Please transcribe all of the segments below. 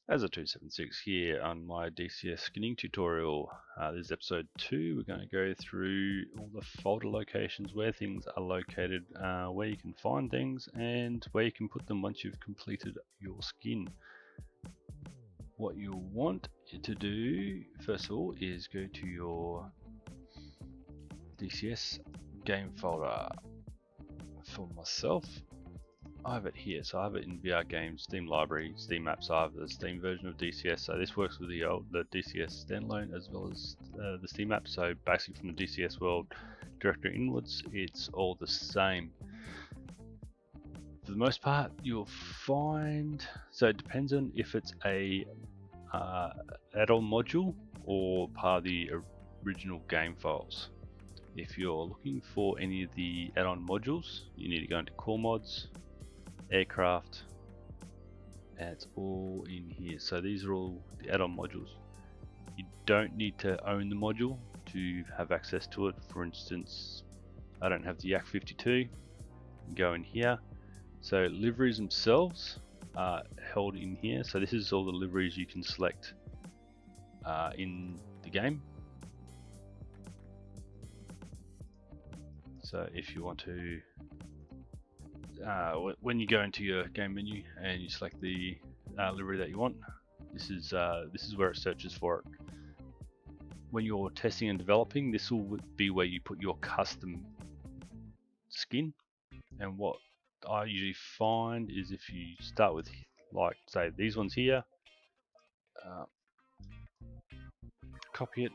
As a 276 here on my DCS skinning tutorial. This is episode 2. We're going to go through all the folder locations, where things are located, where you can find things, and where you can put them once you've completed your skin. What you'll want to do, first of all, is go to your DCS game folder. For myself, I have it here, so I have it in VR Games, Steam Library, Steam Apps. I have the Steam version of DCS, so this works with the DCS standalone as well as the Steam app. So basically, from the DCS world directory inwards, it's all the same. For the most part, you'll find, so it depends on if it's a add-on module or part of the original game files. If you're looking for any of the add-on modules, you need to go into Core Mods, Aircraft, and it's all in here. So these are all the add-on modules. You don't need to own the module to have access to it. For instance, I don't have the Yak 52. Go in here. So liveries themselves are held in here. So this is all the liveries you can select in the game. So if you want to, when you go into your game menu and you select the livery that you want, this is where it searches for it. When you're testing and developing, this will be where you put your custom skin. And what I usually find is if you start with, like, say these ones here, copy it.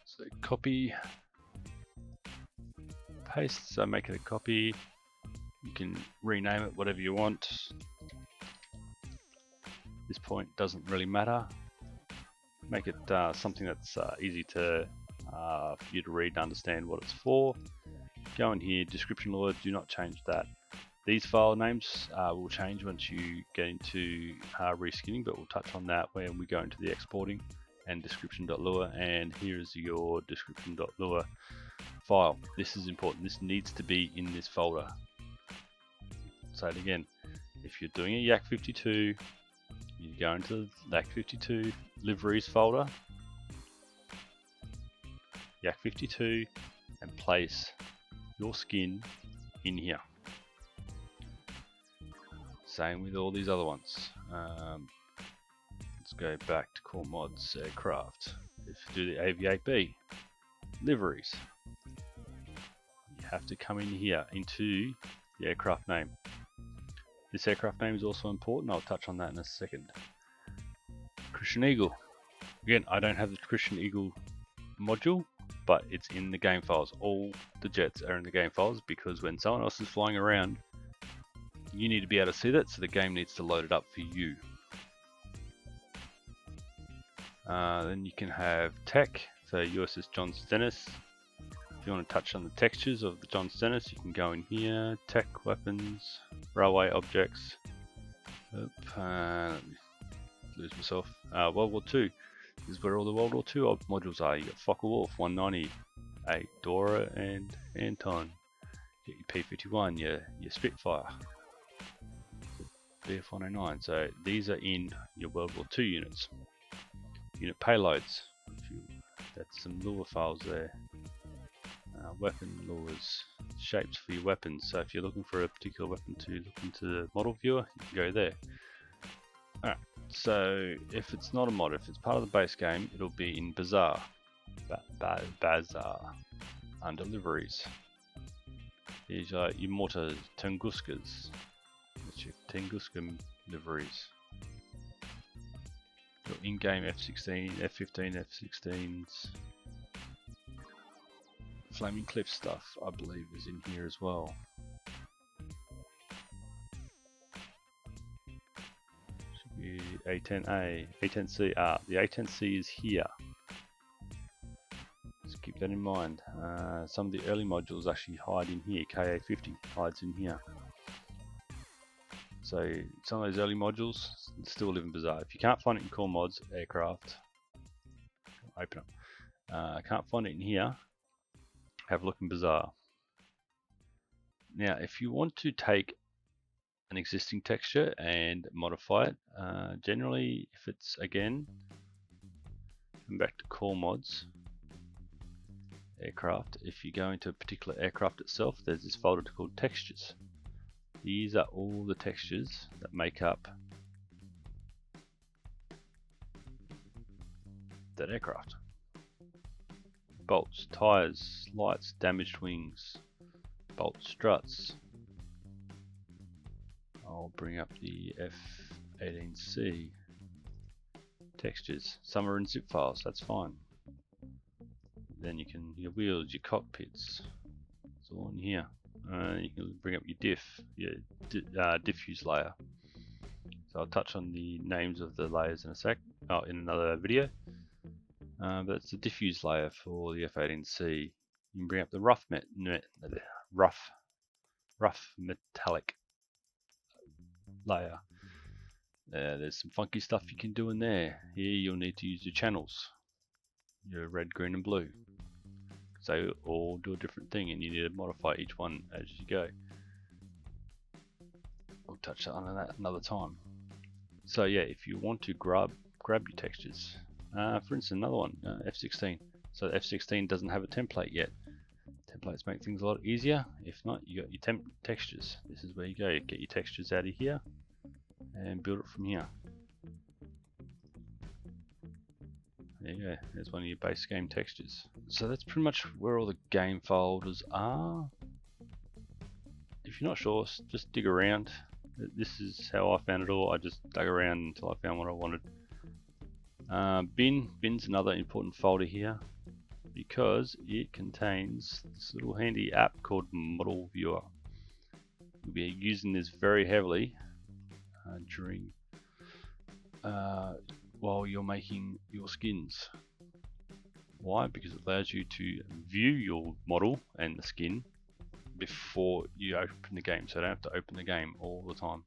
So copy, paste, so make it a copy. You can rename it whatever you want. This point doesn't really matter. Make it something that's easy to for you to read and understand what it's for. Go in here, description order, do not change that. These file names will change once you get into reskinning, but we'll touch on that when we go into the exporting and description.lua, and here is your description.lua file. This is important. This needs to be in this folder. Say it again. If you're doing a Yak 52, you go into the Yak 52 liveries folder, Yak 52, and place your skin in here. Same with all these other ones. Let's go back to Core Mods, Aircraft. If you do the Aviate-B, liveries, you have to come in here into the aircraft name. This aircraft name is also important. I'll touch on that in a second. Christian Eagle. Again, I don't have the Christian Eagle module, but it's in the game files. All the jets are in the game files because when someone else is flying around, you need to be able to see that, so the game needs to load it up for you. Then you can have tech, so USS John Stennis. If you want to touch on the textures of the John Stennis, you can go in here, tech, weapons, railway objects. Let me lose myself. World War II. This is where all the World War II modules are. You got Focke-Wulf, 190, Dora, and Anton. You get your P-51, your Spitfire, BF-109. So these are in your World War II units. Unit payloads. That's some lure files there. Weapon lures, shapes for your weapons. So if you're looking for a particular weapon to look into the model viewer, you can go there. Alright, so if it's not a mod, if it's part of the base game, it'll be in Bazaar. Bazaar. Under liveries. Here's your Mortar Tunguskas. That's your Tunguska liveries. Your in-game F-16, F-15, F-16s. Flaming Cliff stuff, I believe, is in here as well. Should be A10A, A10C. The A10C is here. Just keep that in mind. Some of the early modules actually hide in here. KA50 hides in here. So some of those early modules still live in Bazaar. If you can't find it in Core Mods, Aircraft, open up. Can't find it in here, have a look in Bazaar. Now, if you want to take an existing texture and modify it, generally, if it's again, come back to core mods, aircraft. If you go into a particular aircraft itself, there's this folder called textures. These are all the textures that make up that aircraft. Bolts, tires, lights, damaged wings, bolt struts. I'll bring up the F-18C textures. Some are in zip files, that's fine. Then you can, your wheels, your cockpits, it's all in here. You can bring up your diffuse layer. So I'll touch on the names of the layers in a sec, in another video. But it's the diffuse layer for the F-18C. You can bring up the rough metallic layer. There's some funky stuff you can do in there. Here you'll need to use your channels, your red, green and blue. So they all do a different thing and you need to modify each one as you go. We'll touch on that another time. So yeah, if you want to grab your textures, for instance another one, F-16. So F-16 doesn't have a template yet. Templates make things a lot easier. If not, you got your textures. This is where you go. You get your textures out of here and build it from here. There you go. There's one of your base game textures. So that's pretty much where all the game folders are. If you're not sure, just dig around. This is how I found it all. I just dug around until I found what I wanted. Bin's another important folder here because it contains this little handy app called Model Viewer. You'll be using this very heavily during while you're making your skins. Why? Because it allows you to view your model and the skin before you open the game, so you don't have to open the game all the time.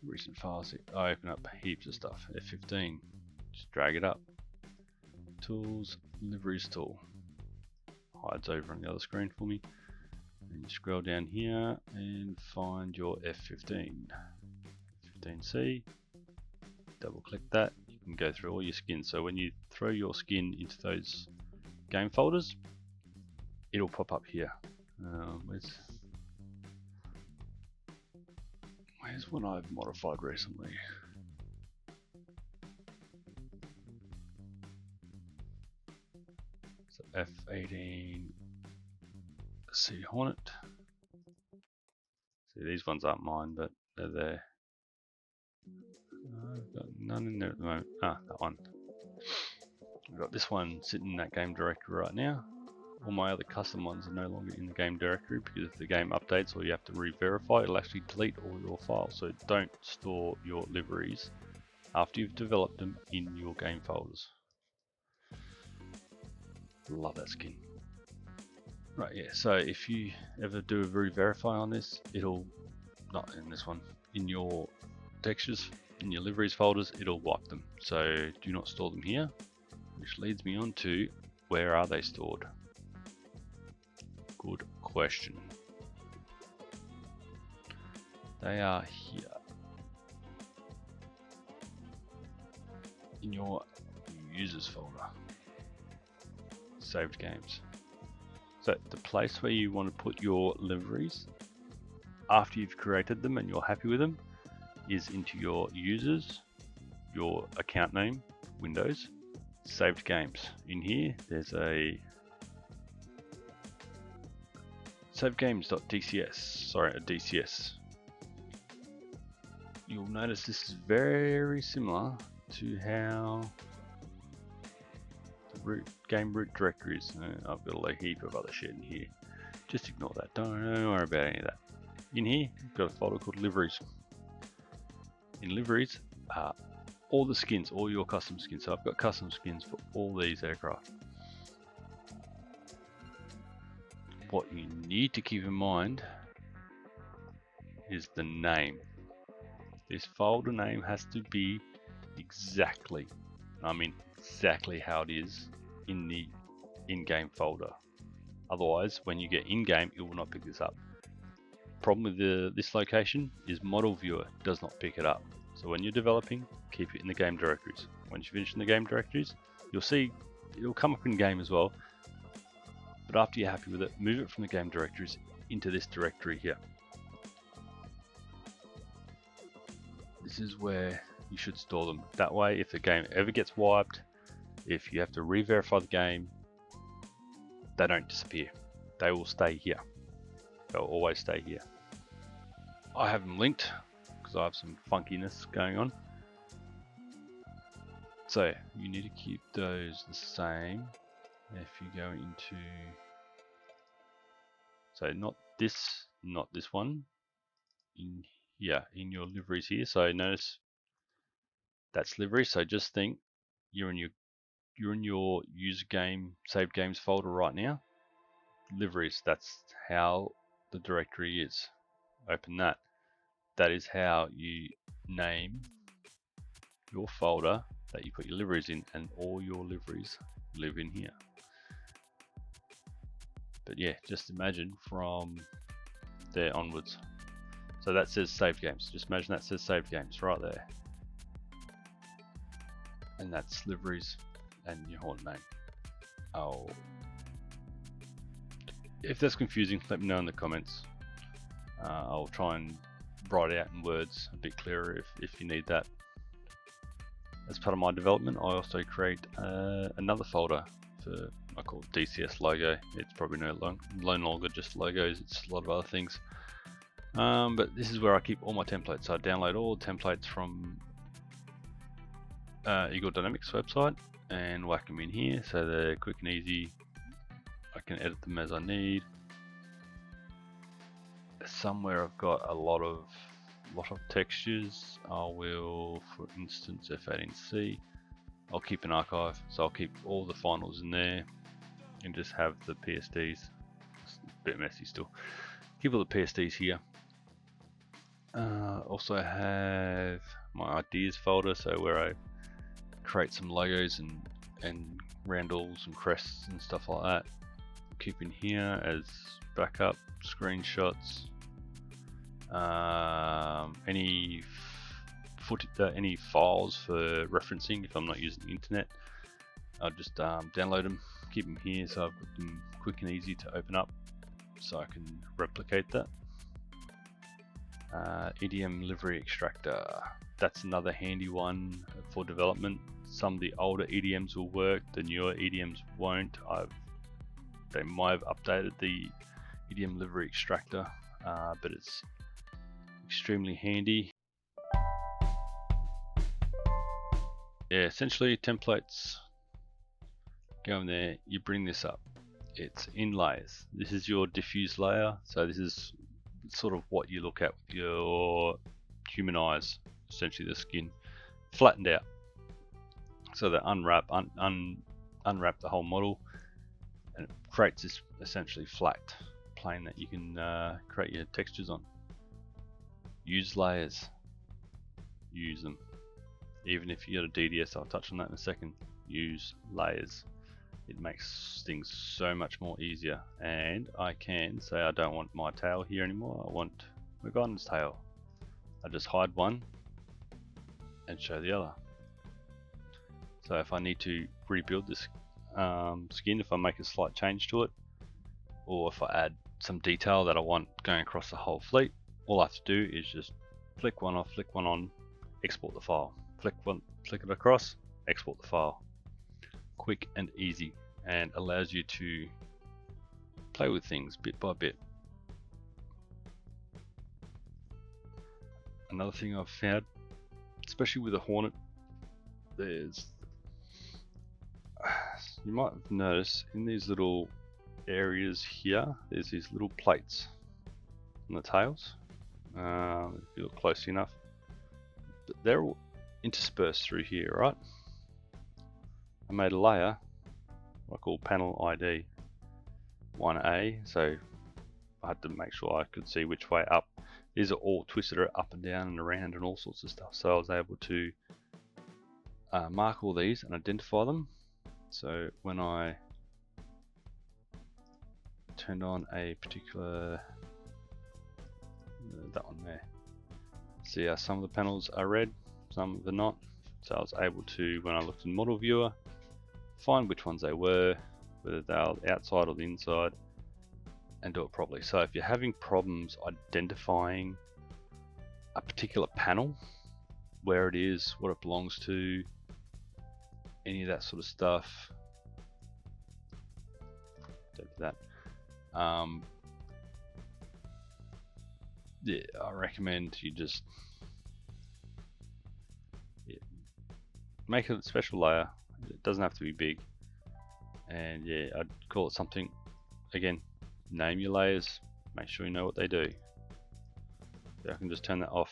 Recent files, I open up heaps of stuff. F15, just drag it up. Tools, liveries tool, hides over on the other screen for me. And you scroll down here and find your F15, F15C. Double click that. You can go through all your skins. So when you throw your skin into those game folders, it'll pop up here. Where's one I've modified recently? So F18C Hornet. See, these ones aren't mine, but they're there. I've got none in there at the moment. Ah, that one. I've got this one sitting in that game directory right now. All my other custom ones are no longer in the game directory because if the game updates or you have to re-verify, it'll actually delete all your files. So don't store your liveries after you've developed them in your game folders. Love that skin. Right, yeah, so if you ever do a re-verify on this, it'll, not in this one, in your textures, in your liveries folders, it'll wipe them. So do not store them here, which leads me on to where are they stored? Good question. They are here in your users folder, saved games. So the place where you want to put your liveries after you've created them and you're happy with them is into your users, your account name, Windows, saved games. In here there's a savegames.dcs, sorry, a DCS. You'll notice this is very similar to how the game root directory is. I've got a heap of other shit in here. Just ignore that, don't worry about any of that. In here, you've got a folder called liveries. In liveries, all the skins, all your custom skins. So I've got custom skins for all these aircraft. What you need to keep in mind is the name. This folder name has to be exactly, I mean exactly how it is in the in-game folder. Otherwise, when you get in-game, it will not pick this up. Problem with this location is model viewer does not pick it up. So when you're developing, keep it in the game directories. Once you finish in the game directories, you'll see it'll come up in game as well. But after you're happy with it, move it from the game directories into this directory here. This is where you should store them. That way, if the game ever gets wiped, if you have to re-verify the game, they don't disappear. They will stay here. They'll always stay here. I have them linked because I have some funkiness going on. So you need to keep those the same. If you go into, so not this one, in here, in your liveries here. So notice that's livery. So just think you're in your user game saved games folder right now. Liveries, that's how the directory is. Open that. That is how you name your folder that you put your liveries in, and all your liveries live in here. But yeah, just imagine from there onwards. So that says save games. Just imagine that says save games right there. And that's liveries and your haunt name. Oh, if that's confusing, let me know in the comments. I'll try and write it out in words a bit clearer if you need that. As part of my development, I also create another folder for, I call it DCS logo. It's probably no longer just logos, it's a lot of other things. But this is where I keep all my templates. So I download all the templates from Eagle Dynamics website and whack them in here so they're quick and easy. I can edit them as I need. Somewhere I've got a lot of textures. I will, for instance, F18C, I'll keep an archive, so I'll keep all the finals in there and just have the PSDs. It's a bit messy still. Keep all the PSDs here. Also have my ideas folder, so where I create some logos and roundels and crests and stuff like that. Keep in here as backup screenshots. Any files for referencing if I'm not using the internet, I'll just download them, keep them here so I've got them quick and easy to open up so I can replicate that. EDM livery extractor, that's another handy one for development. Some of the older EDMs will work, the newer EDMs won't. They might have updated the EDM livery extractor, but it's extremely handy. Yeah, essentially templates, go in there, you bring this up, it's in layers. This is your diffuse layer, so this is sort of what you look at with your human eyes, essentially the skin, flattened out. So they unwrap the whole model and it creates this essentially flat plane that you can create your textures on. Use layers, use them. Even if you got a DDS, I'll touch on that in a second. Use layers. It makes things so much more easier. And I can say I don't want my tail here anymore. I want MacGyver's tail. I just hide one and show the other. So if I need to rebuild this skin, if I make a slight change to it, or if I add some detail that I want going across the whole fleet, all I have to do is just flick one off, flick one on, export the file. Flick it across, export the file. Quick and easy, and allows you to play with things bit by bit. Another thing I've found, especially with a Hornet, you might have noticed in these little areas here, there's these little plates on the tails. If you look close enough, but they're all interspersed through here, right? I made a layer I call panel ID 1A, so I had to make sure I could see which way up. These are all twisted up and down and around and all sorts of stuff, so I was able to mark all these and identify them. So when I turned on a particular, that one there. See how some of the panels are red, some are not. So I was able to, when I looked in model viewer, find which ones they were, whether they were outside or the inside, and do it properly. So if you're having problems identifying a particular panel, where it is, what it belongs to, any of that sort of stuff, don't do that. Yeah, I recommend you just make it a special layer. It doesn't have to be big, and yeah, I'd call it something. Again, name your layers, make sure you know what they do. I can just turn that off,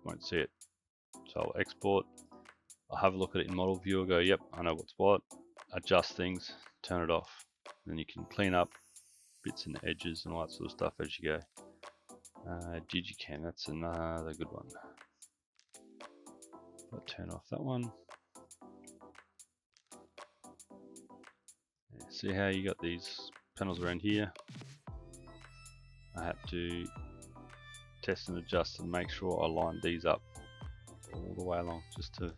won't see it. So I'll export, I'll have a look at it in model viewer, go yep, I know what's what, adjust things, turn it off. Then you can clean up bits and edges and all that sort of stuff as you go. Digicam, that's another good one. I'll turn off that one. Yeah, see how you got these panels around here? I had to test and adjust and make sure I lined these up all the way along, just to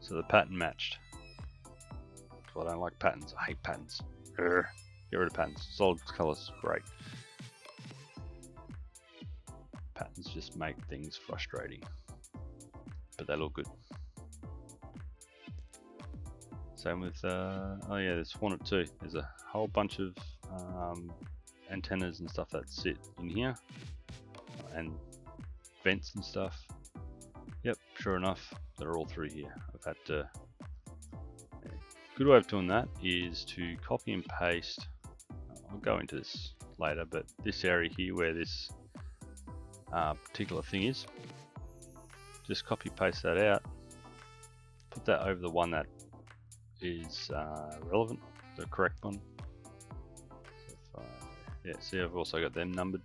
so the pattern matched. I don't like patterns. I hate patterns. Get rid of patterns. Solid colors, great. Patterns just make things frustrating, but they look good. Same with oh yeah, there's one too. There's a whole bunch of antennas and stuff that sit in here, and vents and stuff. Yep, sure enough, they're all through here. I've had to. Yeah. Good way of doing that is to copy and paste. I'll go into this later, but this area here where this particular thing is, just copy paste that out, put that over the one that is relevant, the correct one. So yeah, see, I've also got them numbered.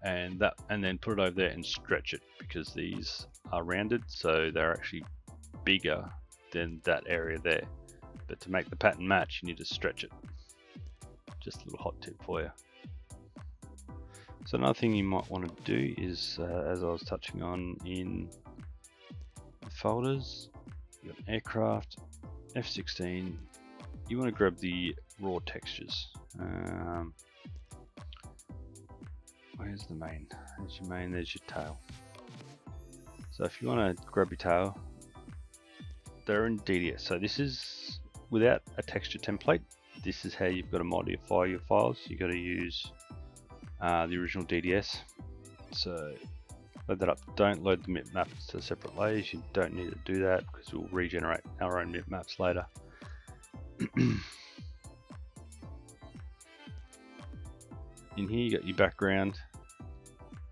And then put it over there and stretch it, because these are rounded, so they're actually bigger than that area there. But to make the pattern match, you need to stretch it. Just a little hot tip for you. So another thing you might want to do is, as I was touching on in the folders, you've got aircraft, F16, you want to grab the raw textures. Where's the main? There's your main, there's your tail. So if you want to grab your tail, they're in DDS. So this is without a texture template. This is how you've got to modify your files. You've got to use the original DDS. So load that up. Don't load the mip maps to separate layers. You don't need to do that because we'll regenerate our own mip maps later. In here you got your background.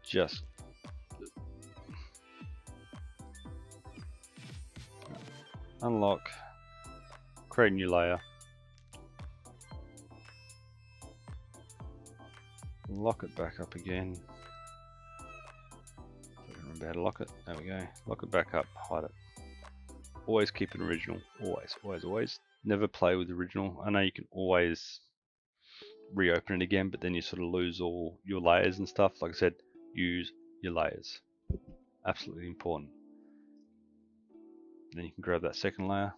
Just unlock, create a new layer, lock it back up again. I don't remember how to lock it. There we go. Lock it back up, hide it. Always keep it original. Always, always, always. Never play with the original. I know you can always reopen it again, but then you sort of lose all your layers and stuff. Like I said, use your layers. Absolutely important. Then you can grab that second layer.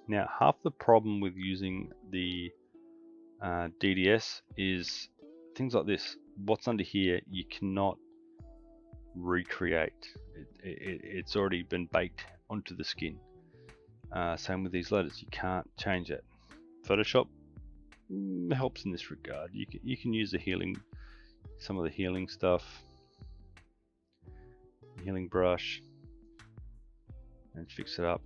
Now, half the problem with using the DDS is things like this. What's under here, you cannot recreate. It's already been baked onto the skin. Same with these letters, you can't change it. Photoshop helps in this regard. You can use the healing, some of the healing stuff, healing brush, and fix it up.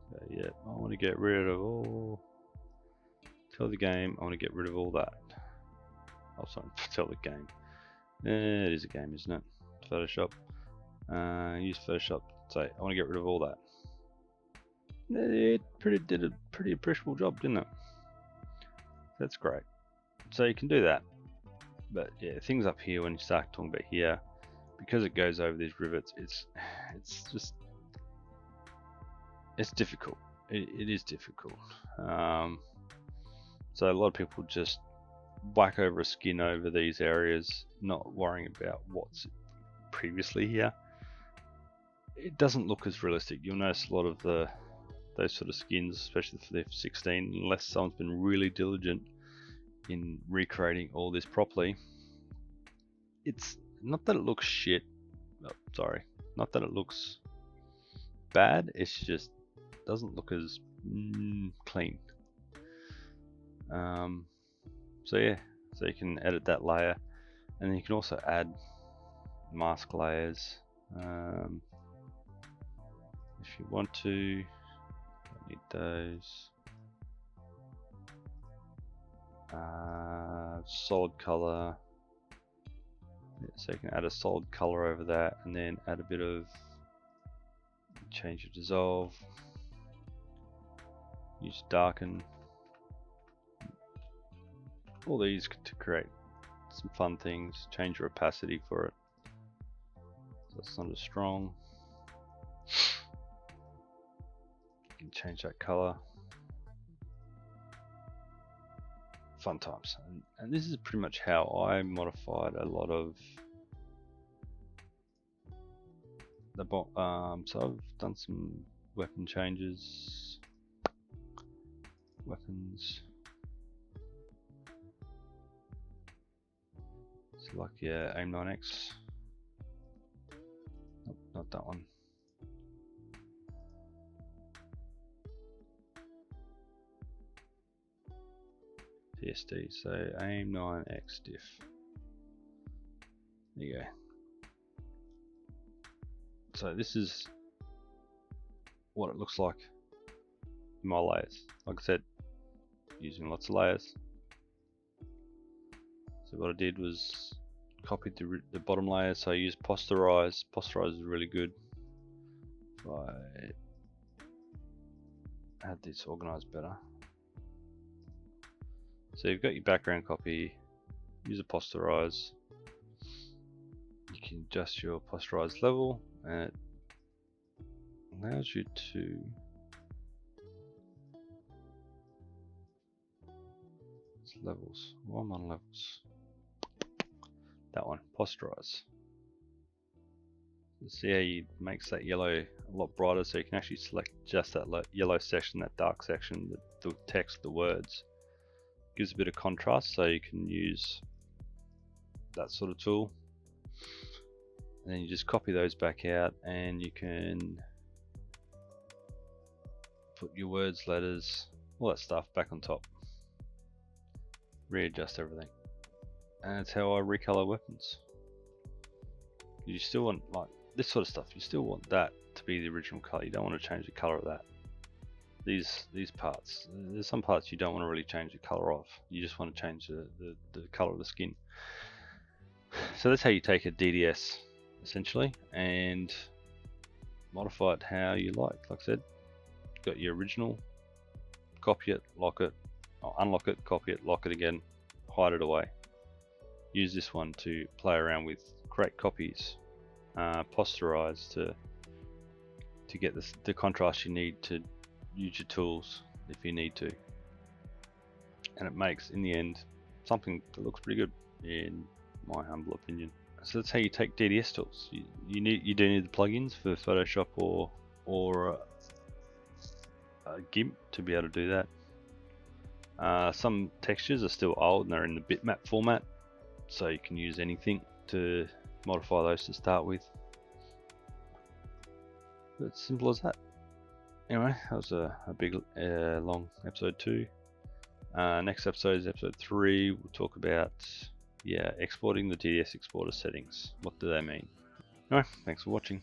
So yeah, I want to get rid of all. Tell the game I want to get rid of all that. Oh, sorry, tell the game. It is a game, isn't it? Photoshop. Use Photoshop. Say I want to get rid of all that. It did a pretty appreciable job, didn't it? That's great. So you can do that. But yeah, things up here when you start talking about here, because it goes over these rivets, it's difficult. It is difficult. So a lot of people just whack over a skin over these areas, not worrying about what's previously here. It doesn't look as realistic. You'll notice a lot of those sort of skins, especially for the F16, unless someone's been really diligent in recreating all this properly. It's not that it looks shit. Oh, sorry, not that it looks bad. It's just doesn't look as clean. So yeah, so you can edit that layer, and then you can also add mask layers if you want to. Don't need those. Solid color. Yeah, so you can add a solid color over that, and then add a bit of change your dissolve. Use darken. All these to create some fun things. Change your opacity for it, so it's not as strong. You can change that color. Fun times. And this is pretty much how I modified a lot of the so I've done some weapon changes. Weapons. So like, yeah, aim 9X. Nope, not that one. PSD, so aim 9X diff. There you go. So this is what it looks like in my layers. Like I said, using lots of layers. So what I did was copied the bottom layer, so I used posterize. Posterize is really good. If I had this organized better. So you've got your background copy, use a posterize. You can adjust your posterize level, and it allows you to levels. Why am I on levels? That one, posterize. See how you makes that yellow a lot brighter, so you can actually select just that yellow section, that dark section, the text, the words. Gives a bit of contrast, so you can use that sort of tool. And then you just copy those back out, and you can put your words, letters, all that stuff back on top. Readjust everything. And that's how I recolor weapons. You still want, like this sort of stuff, you still want that to be the original color. You don't want to change the color of that. These parts, there's some parts you don't want to really change the color of. You just want to change the color of the skin. So that's how you take a DDS essentially and modify it how you like. Like I said, got your original, copy it, lock it, or unlock it, copy it, lock it again, hide it away. Use this one to play around with, create copies, posterize to get the contrast you need to use your tools if you need to, and it makes in the end something that looks pretty good in my humble opinion. So that's how you take DDS tools. You do need the plugins for Photoshop or GIMP to be able to do that. Some textures are still old and they're in the bitmap format, so you can use anything to modify those to start with. But it's simple as that. Anyway, that was a big long episode 2. Next episode is episode 3. We'll talk about exporting the DDS exporter settings. What do they mean? Anyway, thanks for watching.